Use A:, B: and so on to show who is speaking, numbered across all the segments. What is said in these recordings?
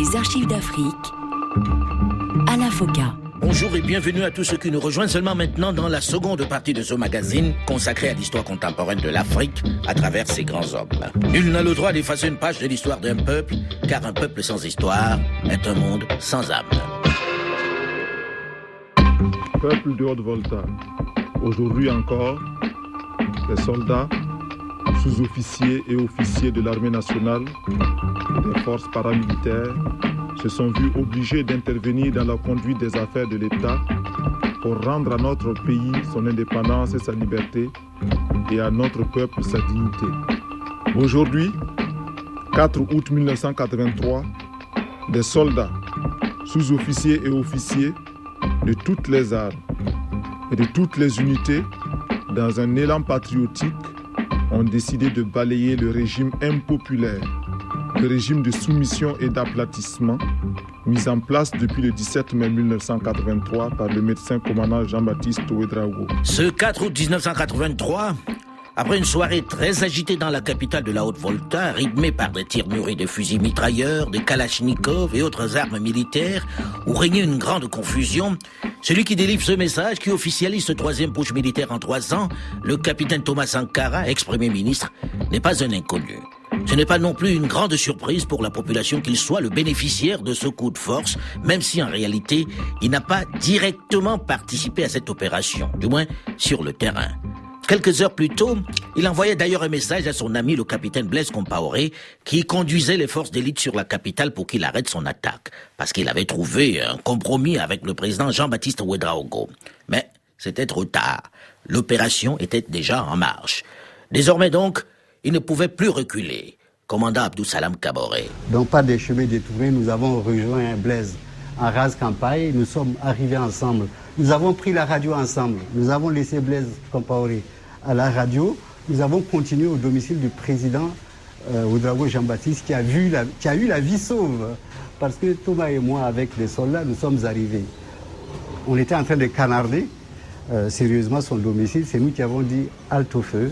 A: Les archives d'Afrique, Alain Foka.
B: Bonjour et bienvenue à tous ceux qui nous rejoignent seulement maintenant dans la seconde partie de ce magazine consacré à l'histoire contemporaine de l'Afrique à travers ses grands hommes. Nul n'a le droit d'effacer une page de l'histoire d'un peuple, car un peuple sans histoire est un monde sans âme.
C: Peuple de Haute-Volta, aujourd'hui encore, les soldats, sous-officiers et officiers de l'armée nationale et des forces paramilitaires se sont vus obligés d'intervenir dans la conduite des affaires de l'État pour rendre à notre pays son indépendance et sa liberté et à notre peuple sa dignité. Aujourd'hui, 4 août 1983, des soldats, sous-officiers et officiers de toutes les armes et de toutes les unités, dans un élan patriotique, ont décidé de balayer le régime impopulaire, le régime de soumission et d'aplatissement mis en place depuis le 17 mai 1983 par le médecin commandant Jean-Baptiste Ouédraogo.
B: Ce 4 août 1983, après une soirée très agitée dans la capitale de la Haute-Volta, rythmée par des tirs murés de fusils mitrailleurs, de kalachnikovs et autres armes militaires, où régnait une grande confusion, celui qui délivre ce message, qui officialise ce troisième putsch militaire en 3 ans, le capitaine Thomas Sankara, ex-premier ministre, n'est pas un inconnu. Ce n'est pas non plus une grande surprise pour la population qu'il soit le bénéficiaire de ce coup de force, même si en réalité, il n'a pas directement participé à cette opération, du moins sur le terrain. Quelques heures plus tôt, il envoyait d'ailleurs un message à son ami le capitaine Blaise Compaoré, qui conduisait les forces d'élite sur la capitale pour qu'il arrête son attaque, parce qu'il avait trouvé un compromis avec le président Jean-Baptiste Ouédraogo. Mais c'était trop tard. L'opération était déjà en marche. Désormais donc, il ne pouvait plus reculer. Commandant Abdou Salam Kaboré.
D: Donc par des chemins détournés, nous avons rejoint Blaise en rase campagne. Nous sommes arrivés ensemble. Nous avons pris la radio ensemble. Nous avons laissé Blaise Compaoré à la radio. Nous avons continué au domicile du président Ouédraogo Jean-Baptiste qui a eu la vie sauve. Parce que Thomas et moi, avec les soldats, nous sommes arrivés. On était en train de canarder sérieusement son domicile. C'est nous qui avons dit halte au feu.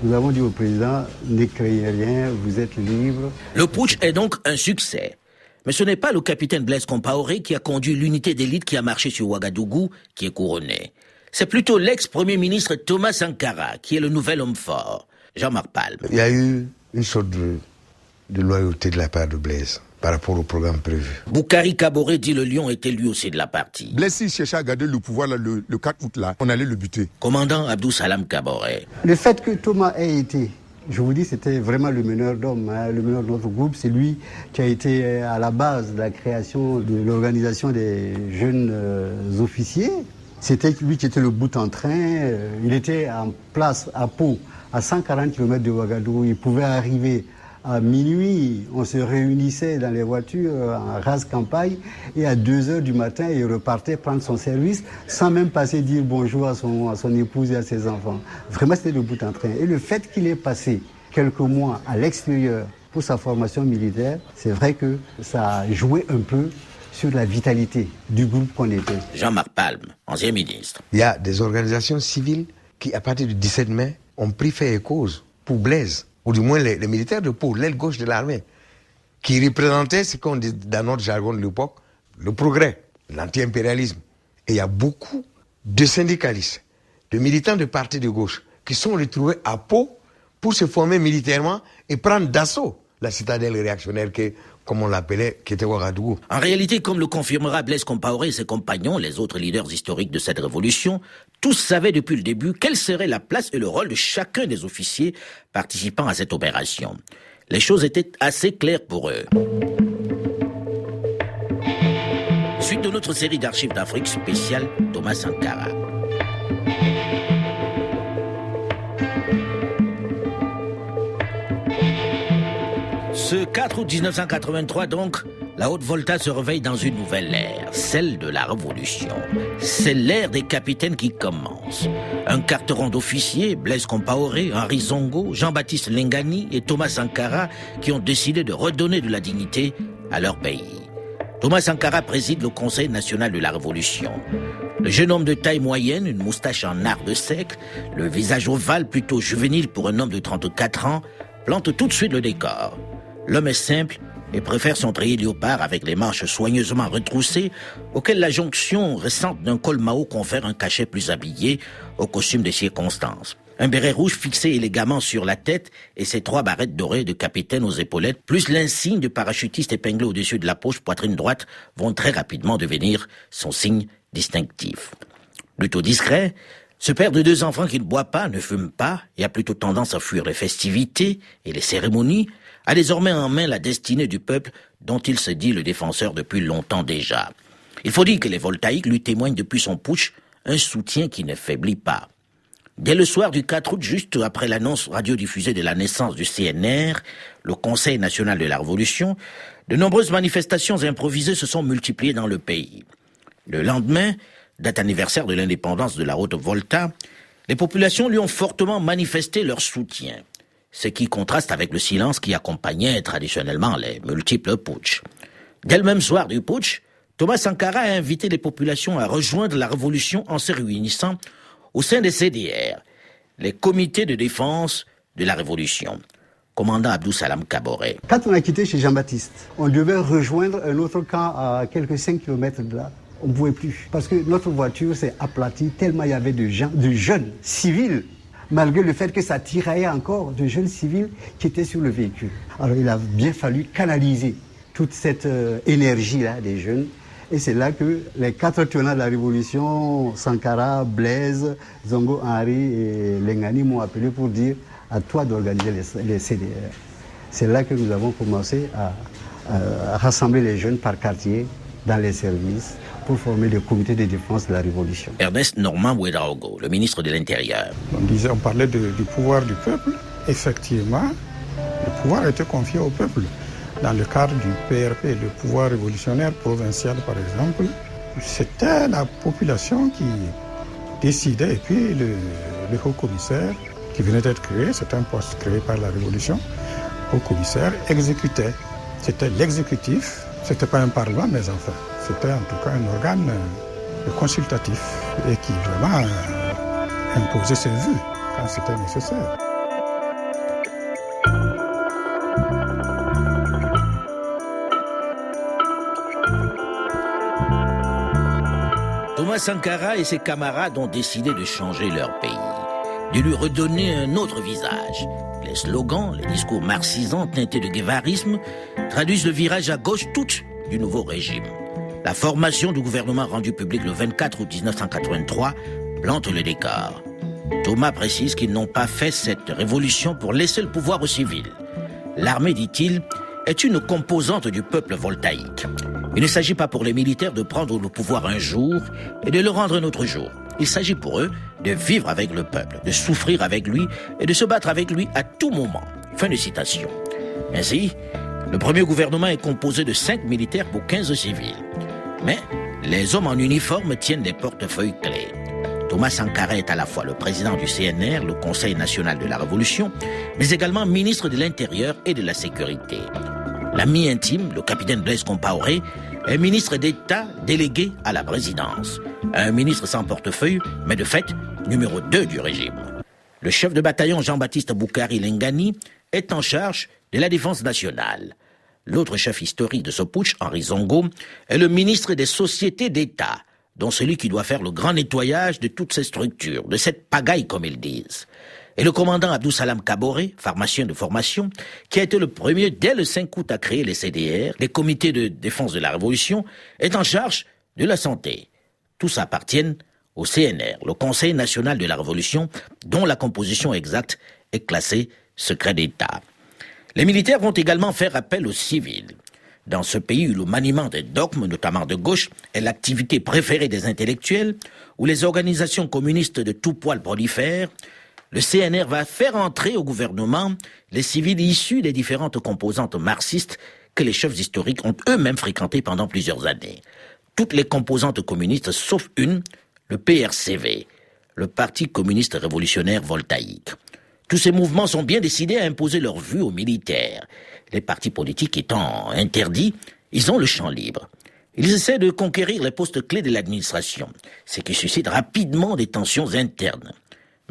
D: Nous avons dit au président, ne craignez rien, vous êtes libre.
B: Le putsch est donc un succès. Mais ce n'est pas le capitaine Blaise Compaoré qui a conduit l'unité d'élite qui a marché sur Ouagadougou qui est couronné. C'est plutôt l'ex-premier ministre Thomas Sankara qui est le nouvel homme fort. Jean-Marc Palme.
E: Il y a eu une sorte de loyauté de la part de Blaise par rapport au programme prévu.
B: Boukari Kaboré dit le lion était lui aussi de la partie.
F: Blaise, s'il cherchait à garder le pouvoir là, le 4 août, là, on allait le buter.
B: Commandant Abdou Salam Kaboré.
D: Le fait que Thomas ait été, je vous dis, c'était vraiment le meneur d'hommes, le meneur de notre groupe. C'est lui qui a été à la base de la création de l'organisation des jeunes officiers. C'était lui qui était le bout en train. Il était en place à Pau, à 140 km de Ouagadougou. Il pouvait arriver à minuit, on se réunissait dans les voitures en rase campagne et à 2h du matin, il repartait prendre son service sans même passer dire bonjour à son épouse et à ses enfants. Vraiment, c'était le bout en train. Et le fait qu'il ait passé quelques mois à l'extérieur pour sa formation militaire, c'est vrai que ça a joué un peu sur la vitalité du groupe qu'on était.
B: Jean-Marc Palme, ancien ministre.
E: Il y a des organisations civiles qui, à partir du 17 mai, ont pris fait et cause pour Blaise, ou du moins les militaires de Pau, l'aile gauche de l'armée, qui représentaient ce qu'on dit dans notre jargon de l'époque, le progrès, l'anti-impérialisme. Et il y a beaucoup de syndicalistes, de militants de partis de gauche, qui sont retrouvés à Pau pour se former militairement et prendre d'assaut la citadelle réactionnaire comme on l'appelait, qui était Ouagadougou.
B: En réalité, comme le confirmera Blaise Compaoré et ses compagnons, les autres leaders historiques de cette révolution, tous savaient depuis le début quelle serait la place et le rôle de chacun des officiers participant à cette opération. Les choses étaient assez claires pour eux. Suite de notre série d'archives d'Afrique spéciale Thomas Sankara. Ce 4 août 1983 donc, la Haute-Volta se réveille dans une nouvelle ère, celle de la Révolution. C'est l'ère des capitaines qui commence. Un carteron d'officiers, Blaise Compaoré, Henri Zongo, Jean-Baptiste Lengani et Thomas Sankara qui ont décidé de redonner de la dignité à leur pays. Thomas Sankara préside le Conseil national de la Révolution. Le jeune homme de taille moyenne, une moustache en nard de sec, le visage ovale plutôt juvénile pour un homme de 34 ans, plante tout de suite le décor. L'homme est simple, et préfère son treillis léopard avec les manches soigneusement retroussées, auquel la jonction récente d'un col Mao confère un cachet plus habillé au costume des circonstances. Un béret rouge fixé élégamment sur la tête et ses 3 barrettes dorées de capitaine aux épaulettes, plus l'insigne de parachutiste épinglé au-dessus de la poche poitrine droite, vont très rapidement devenir son signe distinctif. Plutôt discret, ce père de 2 enfants qui ne boit pas, ne fume pas et a plutôt tendance à fuir les festivités et les cérémonies, a désormais en main la destinée du peuple dont il se dit le défenseur depuis longtemps déjà. Il faut dire que les voltaïques lui témoignent depuis son putsch un soutien qui ne faiblit pas. Dès le soir du 4 août, juste après l'annonce radiodiffusée de la naissance du CNR, le Conseil national de la Révolution, de nombreuses manifestations improvisées se sont multipliées dans le pays. Le lendemain, date anniversaire de l'indépendance de la Haute-Volta, les populations lui ont fortement manifesté leur soutien, ce qui contraste avec le silence qui accompagnait traditionnellement les multiples putschs. Dès le même soir du putsch, Thomas Sankara a invité les populations à rejoindre la révolution en se réunissant au sein des CDR, les comités de défense de la révolution. Commandant Abdou Salam Kaboré.
D: Quand on a quitté chez Jean-Baptiste, on devait rejoindre un autre camp à quelques 5 km de là. On ne pouvait plus. Parce que notre voiture s'est aplatie tellement il y avait de jeunes civils, malgré le fait que ça tiraillait encore, de jeunes civils qui étaient sur le véhicule. Alors il a bien fallu canaliser toute cette énergie-là des jeunes. Et c'est là que les 4 tenants de la Révolution, Sankara, Blaise, Zongo Henri et Lengani m'ont appelé pour dire à toi d'organiser les CDR. C'est là que nous avons commencé à rassembler les jeunes par quartier dans les services pour former le comité de défense de la Révolution.
B: Ernest Normand Ouedraogo, le ministre de l'Intérieur.
G: On parlait du pouvoir du peuple. Effectivement, le pouvoir était confié au peuple. Dans le cadre du PRP, le pouvoir révolutionnaire provincial par exemple, c'était la population qui décidait. Et puis le haut commissaire qui venait d'être créé, c'est un poste créé par la Révolution, le haut commissaire exécutait. C'était l'exécutif, c'était pas un parlement, mais enfin, c'était en tout cas un organe consultatif et qui vraiment imposait ses vues quand c'était nécessaire.
B: Thomas Sankara et ses camarades ont décidé de changer leur pays, de lui redonner un autre visage. Les slogans, les discours marxisants teintés de guévarisme traduisent le virage à gauche tout du nouveau régime. La formation du gouvernement rendu public le 24 août 1983 plante le décor. Thomas précise qu'ils n'ont pas fait cette révolution pour laisser le pouvoir aux civils. L'armée, dit-il, est une composante du peuple voltaïque. Il ne s'agit pas pour les militaires de prendre le pouvoir un jour et de le rendre un autre jour. Il s'agit pour eux de vivre avec le peuple, de souffrir avec lui et de se battre avec lui à tout moment. Fin de citation. Ainsi, le premier gouvernement est composé de 5 militaires pour 15 civils. Mais les hommes en uniforme tiennent des portefeuilles clés. Thomas Sankara est à la fois le président du CNR, le Conseil national de la Révolution, mais également ministre de l'Intérieur et de la Sécurité. L'ami intime, le capitaine Blaise Compaoré, est ministre d'État délégué à la présidence. Un ministre sans portefeuille, mais de fait, numéro 2 du régime. Le chef de bataillon Jean-Baptiste Boukari Lengani est en charge de la défense nationale. L'autre chef historique de ce putsch, Henri Zongo, est le ministre des sociétés d'État, dont celui qui doit faire le grand nettoyage de toutes ces structures, de cette pagaille comme ils disent. Et le commandant Abdou Salam Kaboré, pharmacien de formation, qui a été le premier dès le 5 août à créer les CDR, les comités de défense de la Révolution, est en charge de la santé. Tous appartiennent au CNR, le Conseil national de la Révolution, dont la composition exacte est classée secret d'État. Les militaires vont également faire appel aux civils. Dans ce pays où le maniement des dogmes, notamment de gauche, est l'activité préférée des intellectuels, où les organisations communistes de tout poil prolifèrent, le CNR va faire entrer au gouvernement les civils issus des différentes composantes marxistes que les chefs historiques ont eux-mêmes fréquentées pendant plusieurs années. Toutes les composantes communistes, sauf une, le PRCV, le Parti communiste révolutionnaire voltaïque. Tous ces mouvements sont bien décidés à imposer leur vue aux militaires. Les partis politiques étant interdits, ils ont le champ libre. Ils essaient de conquérir les postes clés de l'administration, ce qui suscite rapidement des tensions internes.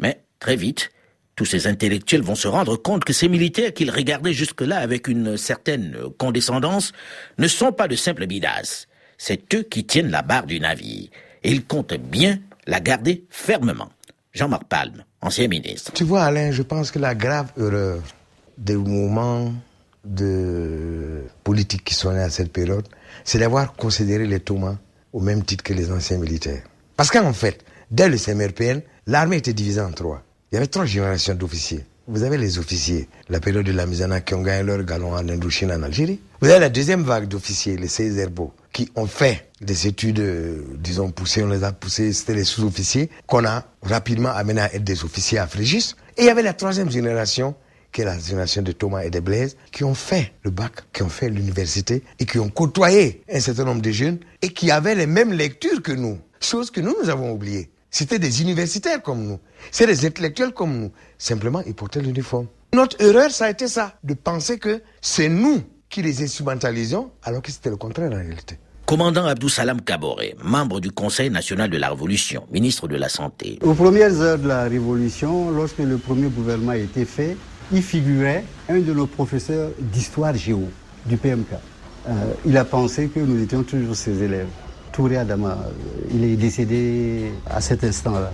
B: Mais très vite, Tous ces intellectuels vont se rendre compte que ces militaires qu'ils regardaient jusque-là avec une certaine condescendance ne sont pas de simples bidasses. C'est eux qui tiennent la barre du navire. Et ils comptent bien la garder fermement. Jean-Marc Palme, ancien ministre.
E: Tu vois, Alain, je pense que la grave erreur des mouvements de politique qui sont nés à cette période, c'est d'avoir considéré les Thomas au même titre que les anciens militaires. Parce qu'en fait, dès le CMRPN, l'armée était divisée en trois. Il y avait 3 générations d'officiers. Vous avez les officiers, la période de la Misana, qui ont gagné leur galon en Indochine, en Algérie. Vous avez la deuxième vague d'officiers, les Césairbo, qui ont fait des études, disons, poussées, on les a poussés, c'était les sous-officiers, qu'on a rapidement amenés à être des officiers à Frégis. Et il y avait la troisième génération, qui est la génération de Thomas et de Blaise, qui ont fait le bac, qui ont fait l'université, et qui ont côtoyé un certain nombre de jeunes, et qui avaient les mêmes lectures que nous, chose que nous avons oubliées. C'était des universitaires comme nous, c'est des intellectuels comme nous. Simplement, ils portaient l'uniforme. Notre erreur, ça a été ça, de penser que c'est nous qui les instrumentalisons, alors que c'était le contraire en réalité.
B: Commandant Abdou Salam Kaboré, membre du Conseil national de la Révolution, ministre de la Santé.
D: Aux premières heures de la Révolution, lorsque le premier gouvernement a été fait, il figurait un de nos professeurs d'histoire géo du PMK. Il a pensé que nous étions toujours ses élèves. Touré Adama, il est décédé à cet instant-là.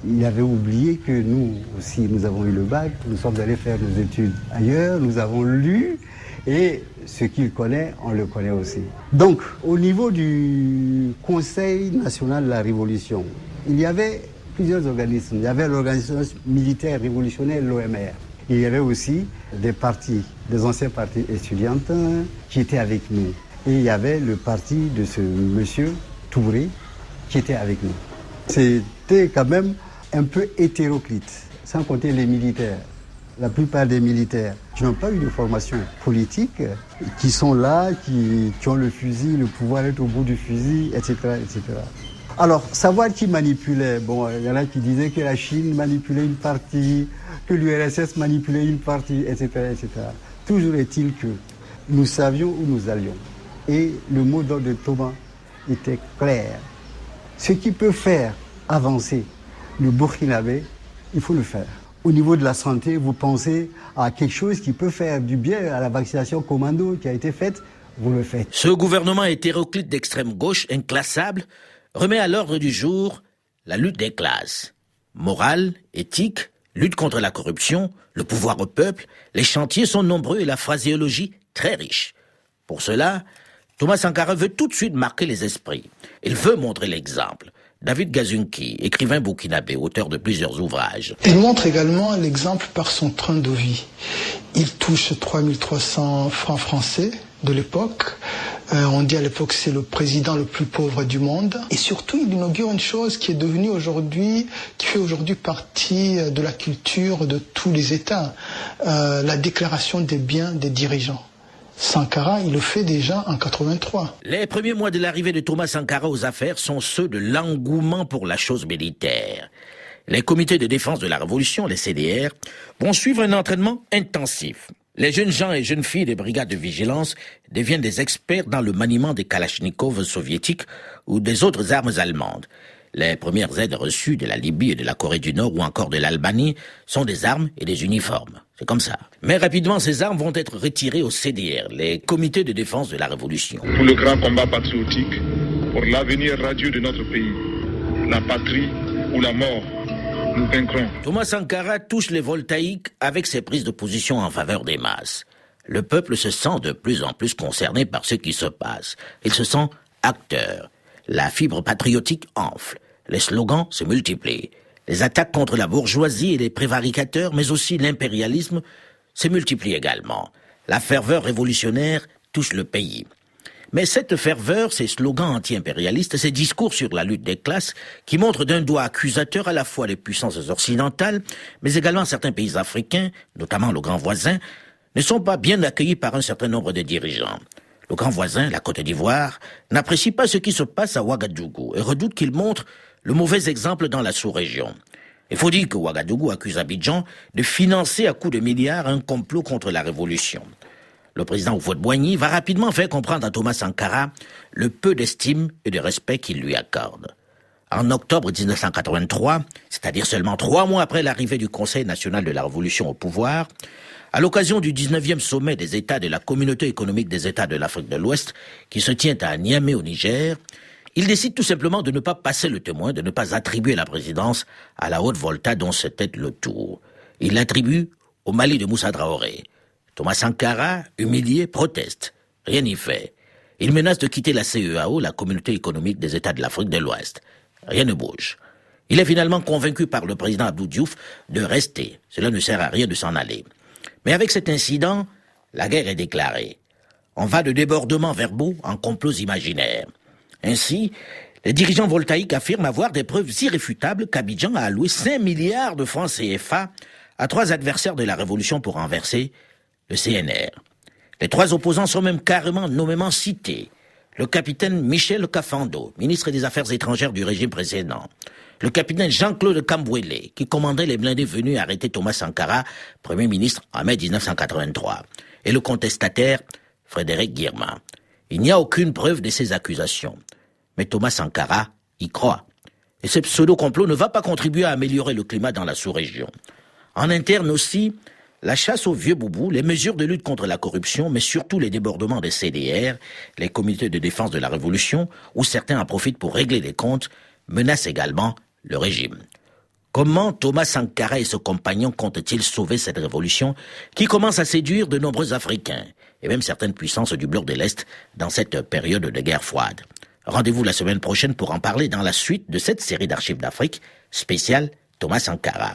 D: Il avait oublié que nous aussi, nous avons eu le bac, nous sommes allés faire nos études ailleurs, nous avons lu, et ce qu'il connaît, on le connaît aussi. Donc, au niveau du Conseil national de la Révolution, il y avait plusieurs organismes. Il y avait l'organisation militaire révolutionnaire, l'OMR. Il y avait aussi des partis, des anciens partis étudiantins qui étaient avec nous. Et il y avait le parti de ce monsieur Touré qui était avec nous. C'était quand même un peu hétéroclite, sans compter les militaires. La plupart des militaires qui n'ont pas eu de formation politique, qui sont là, qui ont le fusil, le pouvoir d'être au bout du fusil, etc., etc. Alors, savoir qui manipulait, bon, il y en a qui disaient que la Chine manipulait une partie, que l'URSS manipulait une partie, etc., etc. Toujours est-il que nous savions où nous allions. Et le mot d'ordre de Thomas était clair. Ce qui peut faire avancer le Burkinabé, il faut le faire. Au niveau de la santé, vous pensez à quelque chose qui peut faire du bien, à la vaccination commando qui a été faite, vous le faites.
B: Ce gouvernement hétéroclite d'extrême gauche, inclassable, remet à l'ordre du jour la lutte des classes. Morale, éthique, lutte contre la corruption, le pouvoir au peuple, les chantiers sont nombreux et la phraséologie très riche. Pour cela, Thomas Sankara veut tout de suite marquer les esprits. Il veut montrer l'exemple. David Gazunki, écrivain burkinabé, auteur de plusieurs ouvrages.
H: Il montre également l'exemple par son train de vie. Il touche 3300 francs français de l'époque. On dit à l'époque c'est le président le plus pauvre du monde. Et surtout, il inaugure une chose qui est devenue aujourd'hui, qui fait aujourd'hui partie de la culture de tous les États, la déclaration des biens des dirigeants. Sankara, il le fait déjà en 83.
B: Les premiers mois de l'arrivée de Thomas Sankara aux affaires sont ceux de l'engouement pour la chose militaire. Les comités de défense de la Révolution, les CDR, vont suivre un entraînement intensif. Les jeunes gens et jeunes filles des brigades de vigilance deviennent des experts dans le maniement des kalachnikovs soviétiques ou des autres armes allemandes. Les premières aides reçues de la Libye et de la Corée du Nord ou encore de l'Albanie sont des armes et des uniformes. C'est comme ça. Mais rapidement, ces armes vont être retirées au CDR, les comités de défense de la Révolution.
C: Pour le grand combat patriotique, pour l'avenir radieux de notre pays, la patrie ou la mort, nous vaincrons.
B: Thomas Sankara touche les voltaïques avec ses prises de position en faveur des masses. Le peuple se sent de plus en plus concerné par ce qui se passe. Il se sent acteur. La fibre patriotique enfle. Les slogans se multiplient. Les attaques contre la bourgeoisie et les prévaricateurs, mais aussi l'impérialisme, se multiplient également. La ferveur révolutionnaire touche le pays. Mais cette ferveur, ces slogans anti-impérialistes, ces discours sur la lutte des classes, qui montrent d'un doigt accusateur à la fois les puissances occidentales, mais également certains pays africains, notamment le grand voisin, ne sont pas bien accueillis par un certain nombre de dirigeants. Le grand voisin, la Côte d'Ivoire, n'apprécie pas ce qui se passe à Ouagadougou et redoute qu'il montre le mauvais exemple dans la sous-région. Il faut dire que Ouagadougou accuse Abidjan de financer à coups de milliards un complot contre la révolution. Le président Houphouët-Boigny va rapidement faire comprendre à Thomas Sankara le peu d'estime et de respect qu'il lui accorde. En octobre 1983, c'est-à-dire seulement 3 mois après l'arrivée du Conseil national de la Révolution au pouvoir, à l'occasion du 19e sommet des États de la Communauté économique des États de l'Afrique de l'Ouest, qui se tient à Niamey au Niger, il décide tout simplement de ne pas passer le témoin, de ne pas attribuer la présidence à la Haute-Volta dont c'était le tour. Il l'attribue au Mali de Moussa Traoré. Thomas Sankara, humilié, proteste. Rien n'y fait. Il menace de quitter la CEAO, la Communauté économique des États de l'Afrique de l'Ouest. Rien ne bouge. Il est finalement convaincu par le président Abdou Diouf de rester. Cela ne sert à rien de s'en aller. Mais avec cet incident, la guerre est déclarée. On va de débordements verbaux en complots imaginaires. Ainsi, les dirigeants voltaïques affirment avoir des preuves irréfutables qu'Abidjan a alloué 5 milliards de francs CFA à 3 adversaires de la Révolution pour renverser le CNR. Les 3 opposants sont même carrément nommément cités. Le capitaine Michel Kafando, ministre des Affaires étrangères du régime précédent. Le capitaine Jean-Claude Kambouélé, qui commandait les blindés venus arrêter Thomas Sankara, Premier ministre en mai 1983. Et le contestataire Frédéric Guillermin. Il n'y a aucune preuve de ces accusations. Mais Thomas Sankara y croit. Et ce pseudo-complot ne va pas contribuer à améliorer le climat dans la sous-région. En interne aussi, la chasse aux vieux boubous, les mesures de lutte contre la corruption, mais surtout les débordements des CDR, les comités de défense de la Révolution, où certains en profitent pour régler les comptes, menacent également le régime. Comment Thomas Sankara et ses compagnons comptent-ils sauver cette révolution qui commence à séduire de nombreux Africains et même certaines puissances du bloc de l'Est dans cette période de guerre froide? Rendez-vous la semaine prochaine pour en parler dans la suite de cette série d'archives d'Afrique spéciale Thomas Sankara.